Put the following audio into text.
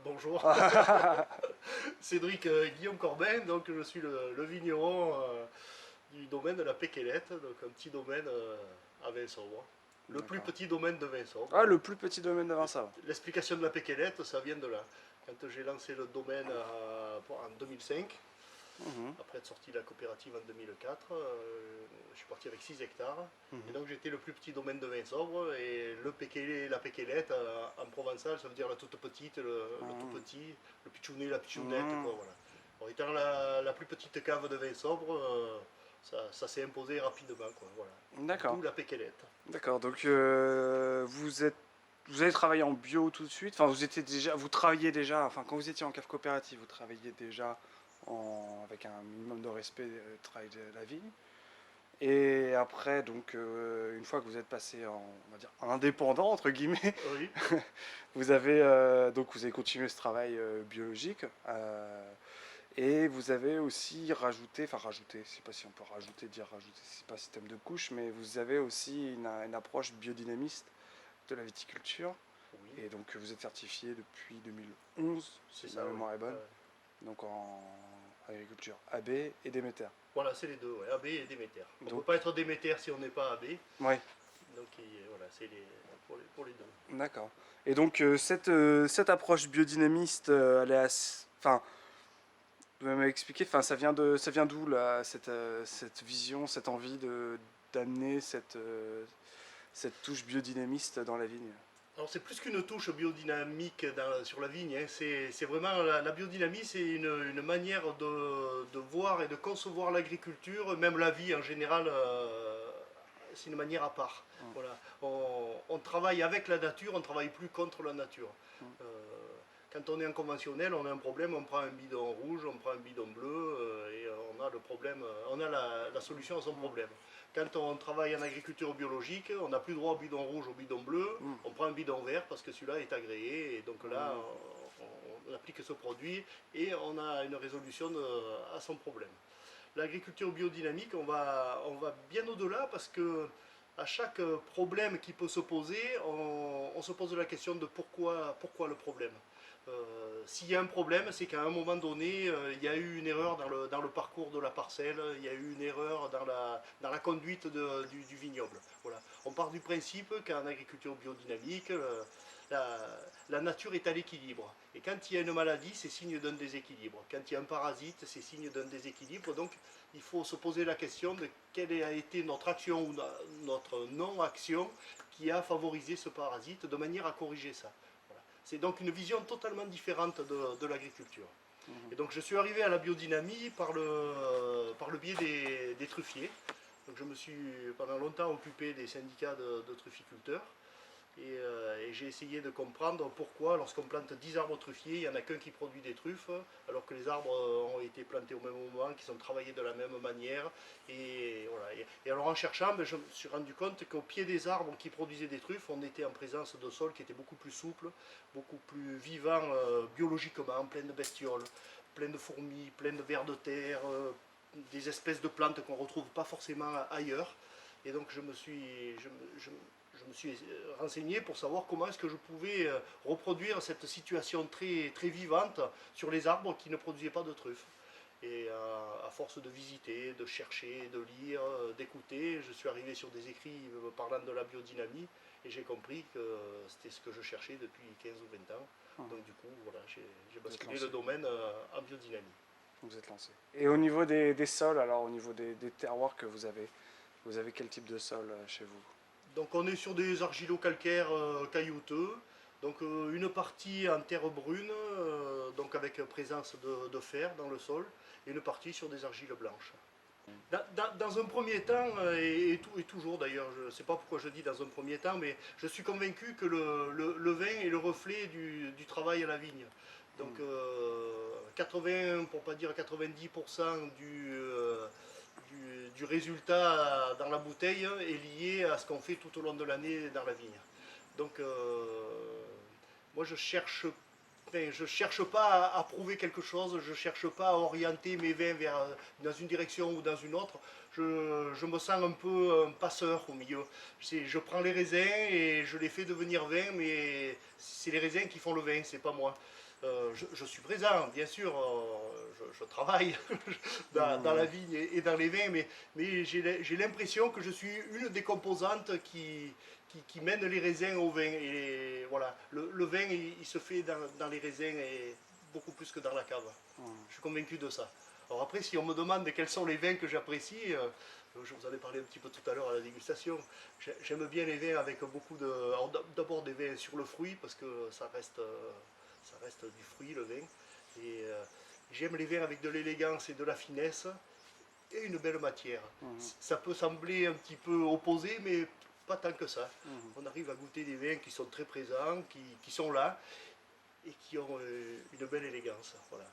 Bonjour, Cédric Guillaume Corbin, donc je suis le vigneron du domaine de la Péquélette, donc un petit domaine à Vinsobres. Le plus D'accord. petit domaine de Vinsobres. Ah, le plus petit domaine de Vinçave. L'explication de la Péquélette, ça vient de là. Quand j'ai lancé le domaine en 2005, Mhm, après être sorti de la coopérative en 2004, je suis parti avec 6 hectares. Et mhm. donc j'étais le plus petit domaine de Vinsobres. Et la Péquélette, en provençal, ça veut dire la toute petite, le tout Mhm, petit, le pitchounet, la pitchounette, quoi, mhm. voilà. Alors, étant la plus petite cave de Vinsobres, ça s'est imposé rapidement, quoi, voilà. D'accord. D'où la Péquélette. D'accord. Donc vous avez travaillé en bio tout de suite. Enfin, vous travailliez déjà. Enfin, quand vous étiez en cave coopérative, vous travailliez déjà avec un minimum de respect du travail de la vigne. Et après, donc, une fois que vous êtes passé en, on va dire, indépendant entre guillemets, Oui, vous avez continué ce travail biologique. Et vous avez aussi rajouté, enfin rajouté, je ne sais pas si on peut dire rajouter, c'est pas système de couche, mais vous avez aussi une approche biodynamiste de la viticulture. oui, Et donc vous êtes certifié depuis 2011, c'est si ma ça, oui. mémoire est bonne, donc en agriculture AB et Déméter. Voilà, c'est les deux, ouais, AB et Déméter. On ne peut pas Donc, être Déméter si on n'est pas AB. ouais, Donc voilà, c'est pour les deux. d'accord. Et donc cette approche biodynamiste, elle est assez, enfin, vous m'avez expliqué, enfin, ça vient d'où là, cette vision, cette envie d'amener cette touche biodynamiste dans la vigne. Alors c'est plus qu'une touche biodynamique sur la vigne, hein. C'est vraiment la biodynamie, c'est une manière de voir et de concevoir l'agriculture, même la vie en général, c'est une manière à part. Hum, Voilà. On travaille avec la nature, on ne travaille plus contre la nature. hum, Euh, Quand on est en conventionnel, on a un problème, on prend un bidon rouge, on prend un bidon bleu et on a le problème, on a la solution à son hum, problème. Quand on travaille en agriculture biologique, on n'a plus droit au bidon rouge, au bidon bleu, hum, on prend un bidon vert parce que celui-là est agréé et donc là hum, on applique ce produit et on a une résolution à son problème. L'agriculture biodynamique, on va bien au-delà parce que à chaque problème qui peut se poser, on se pose la question de pourquoi le problème. S'il y a un problème, c'est qu'à un moment donné, il y a eu une erreur dans le parcours de la parcelle, il y a eu une erreur dans la conduite du vignoble. Voilà. On part du principe qu'en agriculture biodynamique, la, la nature est à l'équilibre. Et quand il y a une maladie, c'est signe d'un déséquilibre. Quand il y a un parasite, c'est signe d'un déséquilibre. Donc il faut se poser la question de quelle a été notre action ou notre non-action qui a favorisé ce parasite de manière à corriger ça. Voilà. C'est donc une vision totalement différente de l'agriculture. hum. Et donc je suis arrivé à la biodynamie par le biais des truffiers. Donc je me suis pendant longtemps occupé des syndicats de trufficulteurs. Et j'ai essayé de comprendre pourquoi, lorsqu'on plante 10 arbres truffiers, il n'y en a qu'un qui produit des truffes, alors que les arbres ont été plantés au même moment, qui sont travaillés de la même manière. Et, voilà. Et alors en cherchant, je me suis rendu compte qu'au pied des arbres qui produisaient des truffes, on était en présence de sols qui étaient beaucoup plus souples, beaucoup plus vivants biologiquement, plein de bestioles, plein de fourmis, plein de vers de terre, des espèces de plantes qu'on ne retrouve pas forcément ailleurs. Et donc je me suis renseigné pour savoir comment est-ce que je pouvais reproduire cette situation très, très vivante sur les arbres qui ne produisaient pas de truffes. Et à force de visiter, de chercher, de lire, d'écouter, je suis arrivé sur des écrits parlant de la biodynamie et j'ai compris que c'était ce que je cherchais depuis 15 ou 20 ans. Hum. Donc du coup, voilà, j'ai Vous êtes basculé le lancé. domaine en biodynamie. Vous êtes lancé. Et au niveau des sols, alors au niveau des terroirs que vous avez quel type de sol chez vous? Donc on est sur des argilo-calcaires caillouteux. Donc une partie en terre brune, donc avec présence de fer dans le sol, et une partie sur des argiles blanches. Dans un premier temps, et toujours d'ailleurs, je ne sais pas pourquoi je dis dans un premier temps, mais je suis convaincu que le vin est le reflet du travail à la vigne. Donc 80, pour pas dire 90% du résultat dans la bouteille est lié à ce qu'on fait tout au long de l'année dans la vigne. Donc moi je cherche enfin, je cherche pas à prouver quelque chose, je cherche pas à orienter mes vins dans une direction ou dans une autre. Je me sens un peu un passeur au milieu. Je prends les raisins et je les fais devenir vin, mais c'est les raisins qui font le vin, c'est pas moi. Je suis présent, bien sûr, je travaille dans la vigne et dans les vins, mais j'ai l'impression que je suis une des composantes qui mène les raisins au vin. Et voilà, le vin, il se fait dans les raisins et beaucoup plus que dans la cave. Je suis convaincu de ça. Alors après, si on me demande quels sont les vins que j'apprécie, je vous en ai parlé un petit peu tout à l'heure à la dégustation, j'aime bien les vins avec beaucoup de... Alors d'abord des vins sur le fruit, parce que ça reste du fruit, le vin. Et j'aime les vins avec de l'élégance et de la finesse, et une belle matière. Ça peut sembler un petit peu opposé, mais pas tant que ça. On arrive à goûter des vins qui sont très présents, qui sont là, et qui ont une belle élégance. Voilà.